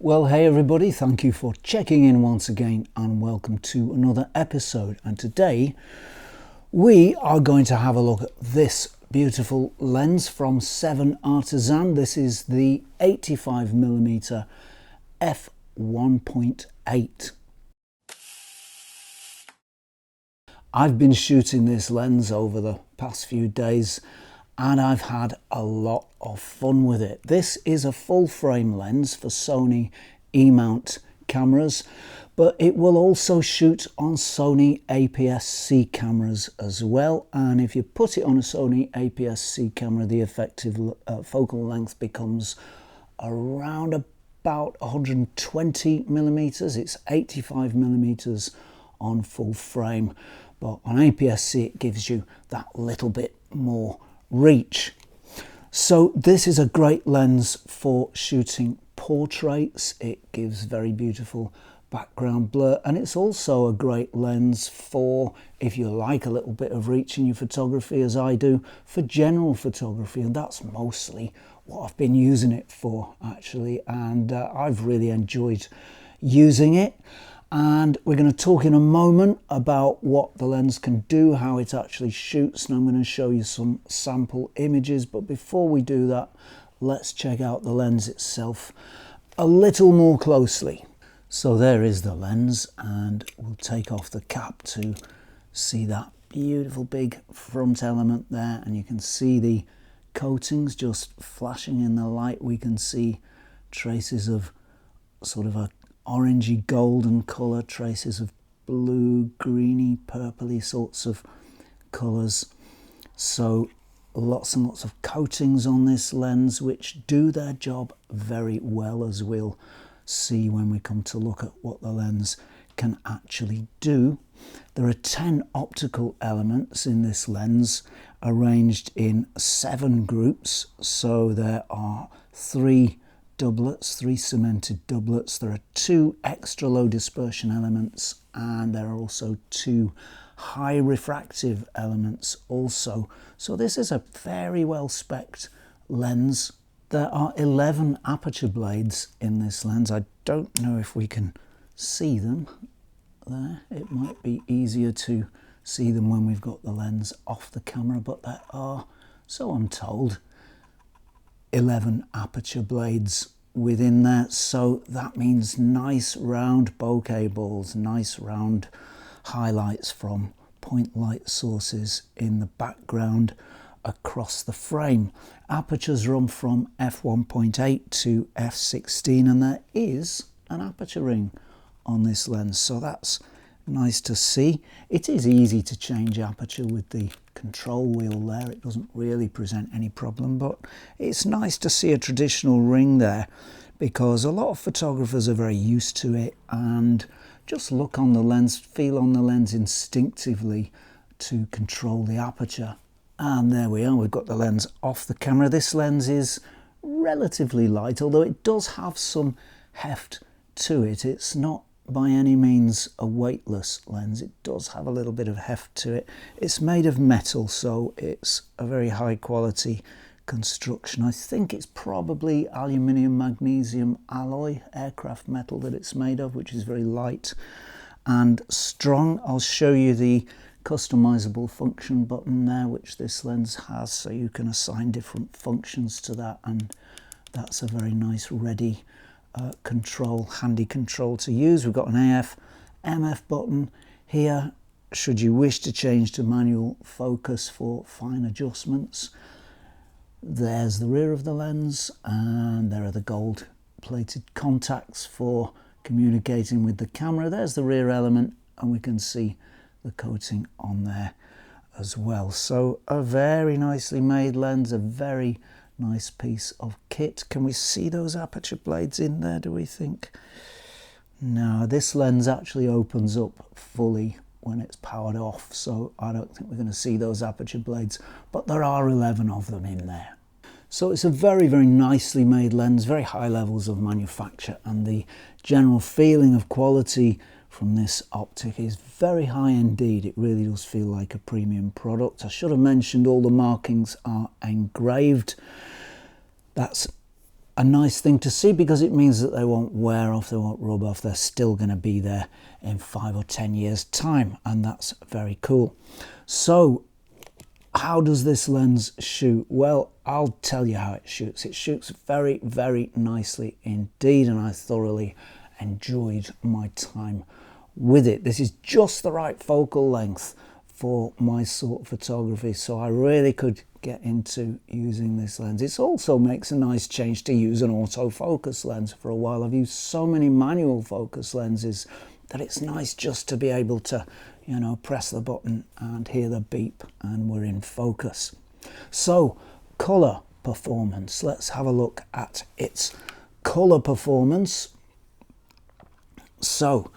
Well, hey everybody, thank you for checking in once again and welcome to another episode. And today we are going to have a look at this beautiful lens from Artisans. This is the 85mm f1.8. I've been shooting this lens over the past few days and I've had a lot of fun with it. This is a full frame lens for Sony E mount cameras, but it will also shoot on Sony APS-C cameras as well. And if you put it on a Sony APS-C camera, the effective focal length becomes around about 120mm. It's 85mm on full frame, but on APS-C it gives you that little bit more reach. So this is a great lens for shooting portraits. It gives very beautiful background blur, and it's also a great lens for, if you like a little bit of reach in your photography as I do, for general photography, and that's mostly what I've been using it for actually, and I've really enjoyed using it. And we're going to talk in a moment about what the lens can do, how it actually shoots, and I'm going to show you some sample images. But before we do that, let's check out the lens itself a little more closely. So there is the lens, and we'll take off the cap to see that beautiful big front element there, and you can see the coatings just flashing in the light. We can see traces of sort of a orangey golden colour, traces of blue, greeny, purpley sorts of colours. So lots and lots of coatings on this lens which do their job very well, as we'll see when we come to look at what the lens can actually do. There are 10 optical elements in this lens, arranged in 7 groups. So there are 3 doublets, 3 cemented doublets. There are 2 extra low dispersion elements, and there are also 2 high refractive elements also. So this is a very well specced lens. There are 11 aperture blades in this lens. I don't know if we can see them there. It might be easier to see them when we've got the lens off the camera, but there are, so I'm told, 11 aperture blades within there. So that means nice round bokeh balls, nice round highlights from point light sources in the background across the frame. Apertures run from f1.8 to f16, and there is an aperture ring on this lens, so that's nice to see. It is easy to change aperture with the control wheel there. It doesn't really present any problem, but it's nice to see a traditional ring there because a lot of photographers are very used to it and just look on the lens, feel on the lens instinctively to control the aperture. And there we are, we've got the lens off the camera. This lens is relatively light, although it does have some heft to it. It's not by any means a weightless lens. It does have a little bit of heft to it. It's made of metal, so it's a very high quality construction. I think it's probably aluminium magnesium alloy, aircraft metal that it's made of, which is very light and strong. I'll show you the customizable function button there, which this lens has, so you can assign different functions to that, and that's a very nice ready control, handy control to use. We've got an AF MF button here should you wish to change to manual focus for fine adjustments. There's the rear of the lens, and there are the gold plated contacts for communicating with the camera. There's the rear element, and we can see the coating on there as well. So a very nicely made lens, a very nice piece of kit. Can we see those aperture blades in there, do we think? No, this lens actually opens up fully when it's powered off, so I don't think we're going to see those aperture blades, but there are 11 of them in there. So it's a very, very nicely made lens, very high levels of manufacture, and the general feeling of quality from this optic is very high indeed. It really does feel like a premium product. I should have mentioned all the markings are engraved. That's a nice thing to see because it means that they won't wear off, they won't rub off, they're still going to be there in 5 or 10 years time, and that's very cool. So how does this lens shoot? Well, I'll tell you how it shoots. It shoots very, very nicely indeed, and I thoroughly enjoyed my time with it. This is just the right focal length for my sort of photography, so I really could get into using this lens. It also makes a nice change to use an autofocus lens. For a while I've used so many manual focus lenses that it's nice just to be able to, you know, press the button and hear the beep and we're in focus. So color performance, let's have a look at its color performance. So,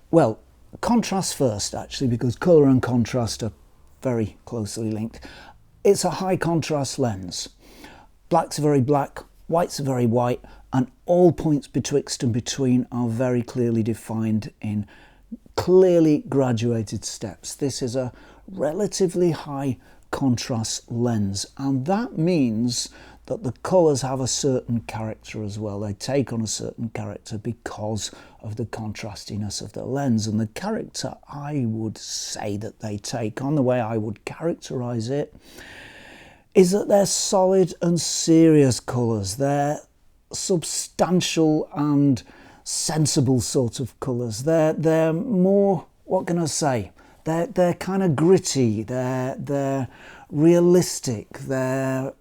well, contrast first actually, because color and contrast are very closely linked. It's a high contrast lens. Blacks are very black, whites are very white, and all points betwixt and between are very clearly defined in clearly graduated steps. This is a relatively high contrast lens, and that means that the colours have a certain character as well. They take on a certain character because of the contrastiness of the lens, and the character I would say that they take on, the way I would characterise it, is that they're solid and serious colours. They're substantial and sensible sort of colours. They're more, what can I say? They're kind of gritty. They're realistic. They're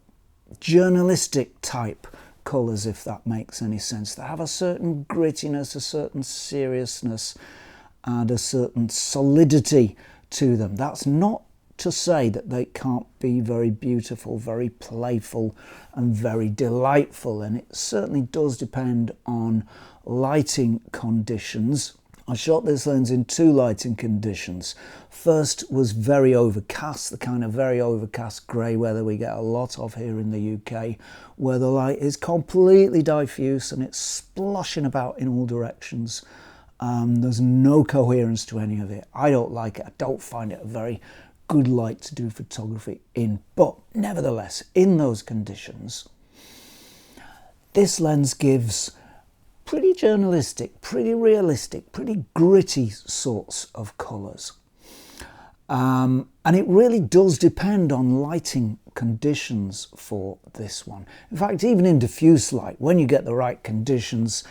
journalistic type colours, if that makes any sense. They have a certain grittiness, a certain seriousness, and a certain solidity to them. That's not to say that they can't be very beautiful, very playful, and very delightful, and it certainly does depend on lighting conditions. I shot this lens in 2 lighting conditions. First was very overcast, the kind of very overcast grey weather we get a lot of here in the UK, where the light is completely diffuse and it's sploshing about in all directions. There's no coherence to any of it. I don't like it. I don't find it a very good light to do photography in, but nevertheless, in those conditions, this lens gives pretty journalistic, pretty realistic, pretty gritty sorts of colours. And it really does depend on lighting conditions for this one. In fact, even in diffuse light, when you get the right conditions,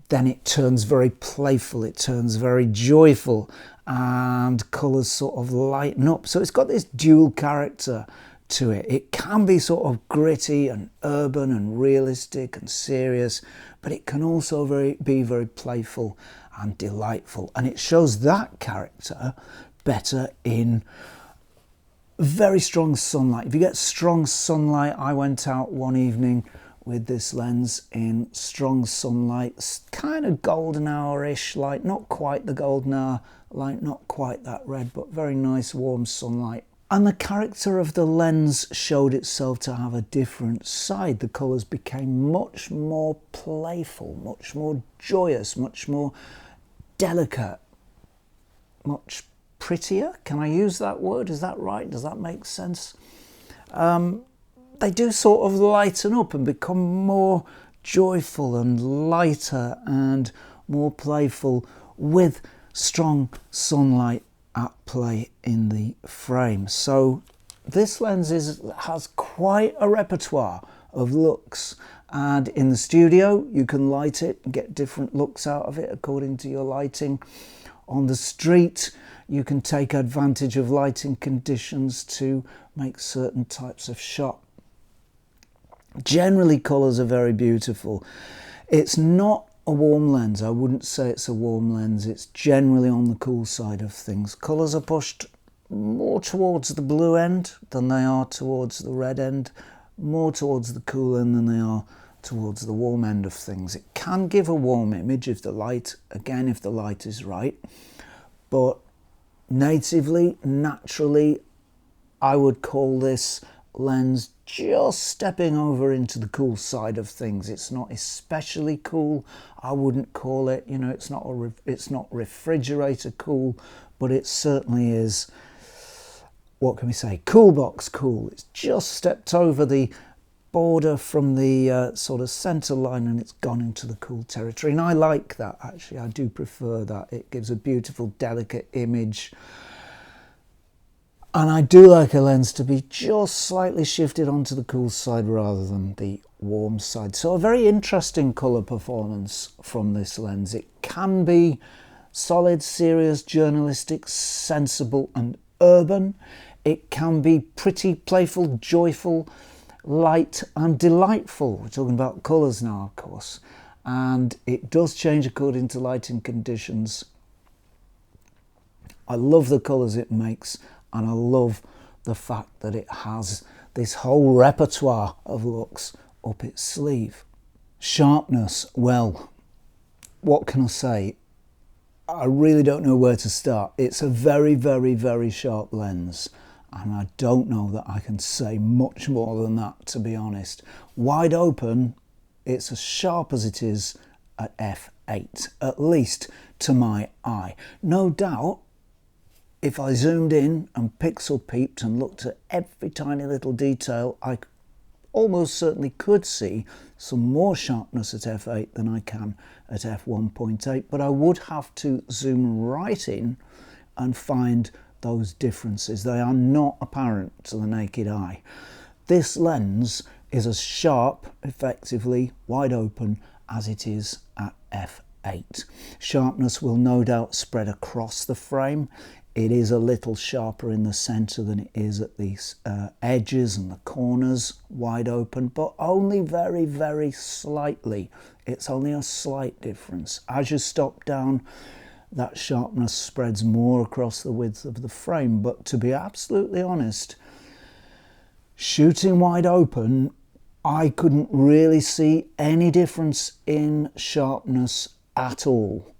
then it turns very playful, it turns very joyful, and colours sort of lighten up. So it's got this dual character to it. It can be sort of gritty and urban and realistic and serious, but it can also be very playful and delightful. And it shows that character better in very strong sunlight. If you get strong sunlight, I went out one evening with this lens in strong sunlight, kind of golden hour-ish light, not quite the golden hour light, not quite that red, but very nice warm sunlight. And the character of the lens showed itself to have a different side. The colours became much more playful, much more joyous, much more delicate, much prettier. Can I use that word? Is that right? Does that make sense? They do sort of lighten up and become more joyful and lighter and more playful with strong sunlight at play in the frame. So this lens has quite a repertoire of looks, and in the studio you can light it and get different looks out of it according to your lighting. On the street you can take advantage of lighting conditions to make certain types of shot. Generally colours are very beautiful. It's not a warm lens. I wouldn't say it's a warm lens. It's generally on the cool side of things. Colours are pushed more towards the blue end than they are towards the red end, more towards the cool end than they are towards the warm end of things. It can give a warm image if the light, again, if the light is right, but natively, naturally, I would call this lens just stepping over into the cool side of things. It's not especially cool. I wouldn't call it, you know, it's not refrigerator cool, but it certainly is, what can we say, cool box cool. It's just stepped over the border from the sort of center line and it's gone into the cool territory, and I like that actually. I do prefer that. It gives a beautiful delicate image, and I do like a lens to be just slightly shifted onto the cool side rather than the warm side. So a very interesting color performance from this lens. It can be solid, serious, journalistic, sensible and urban. It can be pretty, playful, joyful, light and delightful. We're talking about colours now, of course, and it does change according to lighting conditions. I love the colours it makes, and I love the fact that it has this whole repertoire of looks up its sleeve. Sharpness, well, what can I say? I really don't know where to start. It's a very, very, very sharp lens, and I don't know that I can say much more than that, to be honest. Wide open, it's as sharp as it is at f8, at least to my eye. No doubt, if I zoomed in and pixel peeped and looked at every tiny little detail, I almost certainly could see some more sharpness at f8 than I can at f1.8, but I would have to zoom right in and find those differences. They are not apparent to the naked eye. This lens is as sharp, effectively wide open, as it is at f8. Sharpness will no doubt spread across the frame. It is a little sharper in the center than it is at the edges and the corners wide open, but only very, very slightly. It's only a slight difference. As you stop down, that sharpness spreads more across the width of the frame. But to be absolutely honest, shooting wide open, I couldn't really see any difference in sharpness at all,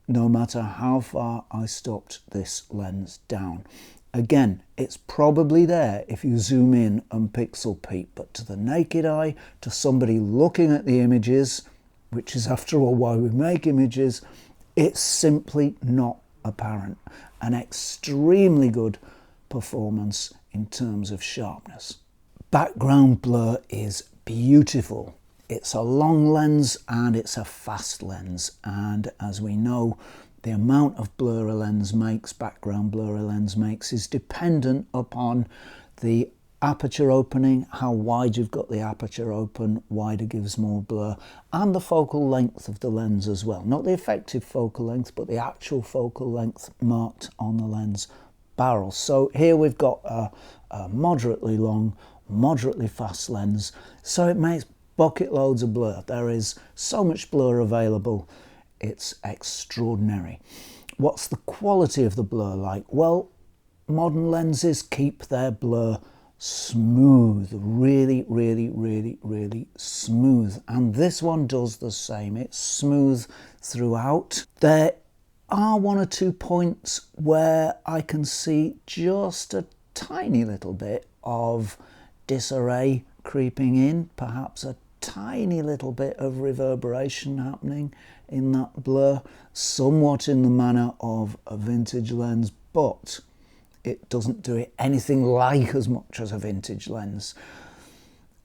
no matter how far I stopped this lens down. Again, it's probably there if you zoom in and pixel peep, but to the naked eye, to somebody looking at the images, which is after all why we make images, it's simply not apparent. An extremely good performance in terms of sharpness. Background blur is beautiful. It's a long lens and it's a fast lens, and as we know, the amount of blur a lens makes, background blur a lens makes, is dependent upon the aperture opening, how wide you've got the aperture open. Wider gives more blur, and the focal length of the lens as well. Not the effective focal length, but the actual focal length marked on the lens barrel. So here we've got a moderately long, moderately fast lens, so it makes bucket loads of blur. There is so much blur available, it's extraordinary. What's the quality of the blur like? Well, modern lenses keep their blur smooth, really, really, really, really smooth, and this one does the same. It's smooth throughout. There are one or two points where I can see just a tiny little bit of disarray creeping in, perhaps a tiny little bit of reverberation happening in that blur, somewhat in the manner of a vintage lens, but it doesn't do it anything like as much as a vintage lens.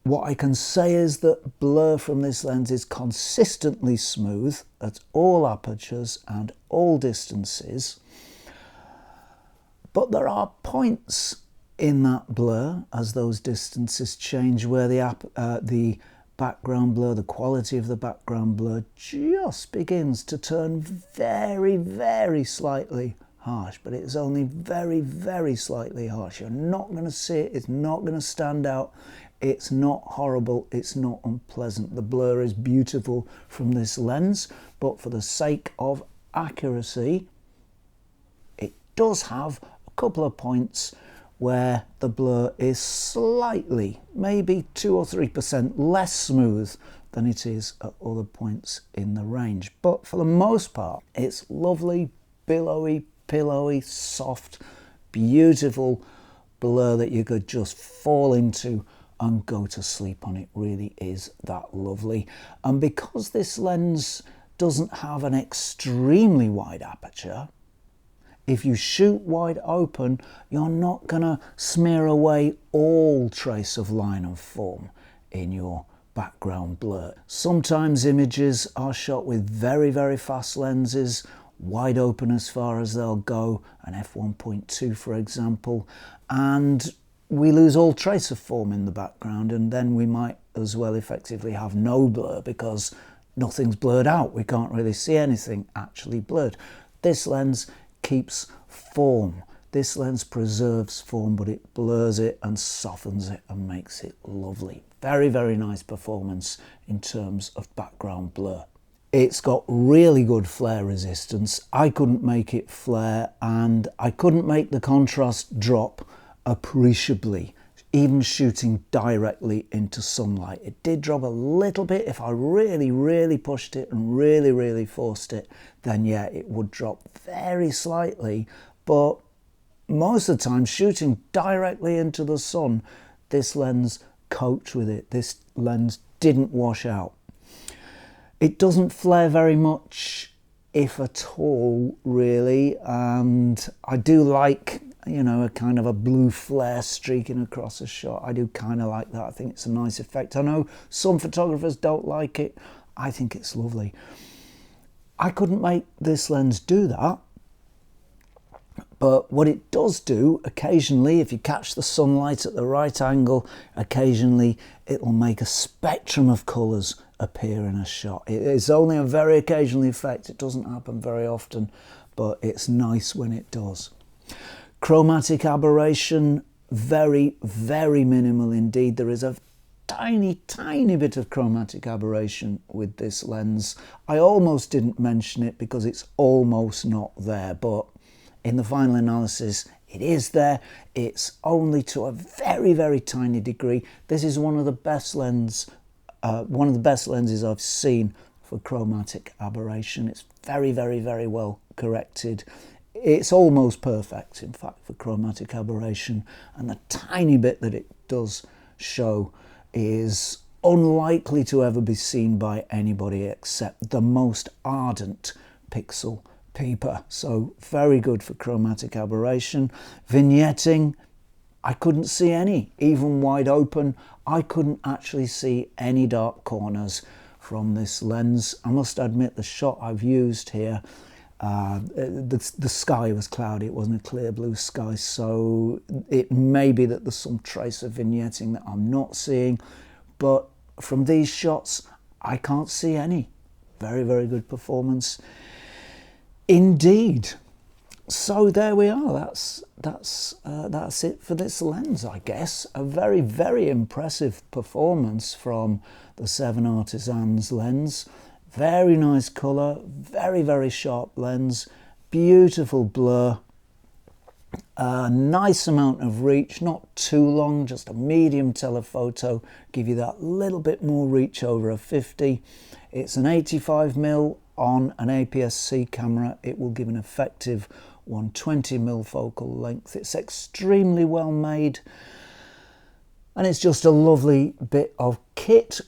What I can say is that blur from this lens is consistently smooth at all apertures and all distances, but there are points in that blur as those distances change where the background blur, the quality of the background blur just begins to turn very, very slightly harsh, but it's only very, very slightly harsh. You're not going to see it, it's not going to stand out, it's not horrible, it's not unpleasant. The blur is beautiful from this lens, but for the sake of accuracy, it does have a couple of points where the blur is slightly, maybe 2 or 3% less smooth than it is at other points in the range. But for the most part, it's lovely, billowy, pillowy, soft, beautiful blur that you could just fall into and go to sleep on. It really is that lovely. And because this lens doesn't have an extremely wide aperture, if you shoot wide open, you're not going to smear away all trace of line and form. in your background blur. Sometimes images are shot with very, very fast lenses, wide open as far as they'll go, an f1.2 for example, and we lose all trace of form in the background, and then we might as well effectively have no blur because nothing's blurred out. We can't really see anything actually blurred. This lens keeps form. This lens preserves form, but it blurs it and softens it and makes it lovely. Very, very nice performance in terms of background blur. It's got really good flare resistance. I couldn't make it flare, and I couldn't make the contrast drop appreciably, even shooting directly into sunlight. It did drop a little bit. If I really, really pushed it and really, really forced it, then yeah, it would drop very slightly. But most of the time, shooting directly into the sun, this lens coped with it. This lens didn't wash out. It doesn't flare very much, if at all, really, and I do like, you know, a kind of a blue flare streaking across a shot. I do kind of like that. I think it's a nice effect. I know some photographers don't like it. I think it's lovely. I couldn't make this lens do that, but what it does do occasionally, if you catch the sunlight at the right angle, occasionally it'll make a spectrum of colours appear in a shot. It's only a very occasional effect. It doesn't happen very often, but it's nice when it does. Chromatic aberration, very, very minimal indeed. There is a tiny, tiny bit of chromatic aberration with this lens. I almost didn't mention it because it's almost not there, but in the final analysis, it is there. It's only to a very, very tiny degree. This is one of the best lenses I've seen for chromatic aberration. It's very, very, very well corrected. It's almost perfect, in fact, for chromatic aberration, and the tiny bit that it does show is unlikely to ever be seen by anybody except the most ardent pixel peeper. So very good for chromatic aberration. Vignetting, I couldn't see any, even wide open. I couldn't actually see any dark corners from this lens. I must admit, the shot I've used here, the sky was cloudy. It wasn't a clear blue sky, so it may be that there's some trace of vignetting that I'm not seeing, but from these shots I can't see any. Very, very good performance indeed. So there we are. That's it for this lens, I guess. A very, very impressive performance from the 7 Artisans lens. Very nice colour, very, very sharp lens, beautiful blur, a nice amount of reach, not too long, just a medium telephoto, give you that little bit more reach over a 50. It's an 85mm on an APS-C camera. It will give an effective 120mm focal length. It's extremely well made, and it's just a lovely bit of kit.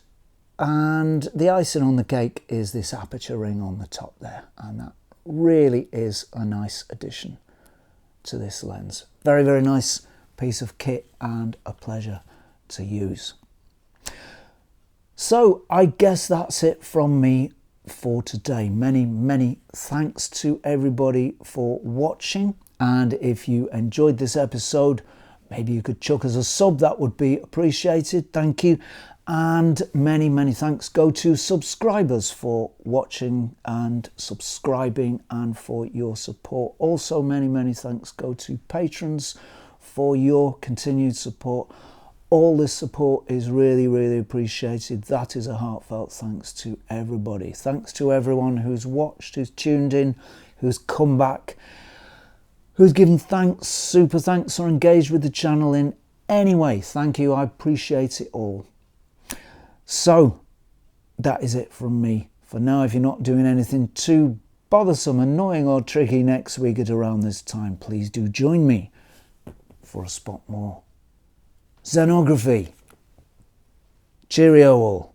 And the icing on the cake is this aperture ring on the top there, and that really is a nice addition to this lens. Very, very nice piece of kit and a pleasure to use. So I guess that's it from me for today. Many, many thanks to everybody for watching, and if you enjoyed this episode, maybe you could chuck us a sub. That would be appreciated. Thank you. And many, many thanks go to subscribers for watching and subscribing and for your support. Also, many, many thanks go to patrons for your continued support. All this support is really, really appreciated. That is a heartfelt thanks to everybody. Thanks to everyone who's watched, who's tuned in, who's come back, who's given thanks, super thanks, or engaged with the channel in any way. Thank you. I appreciate it all. So that is it from me for now. If you're not doing anything too bothersome, annoying or tricky next week at around this time, please do join me for a spot more Zenography. Cheerio all.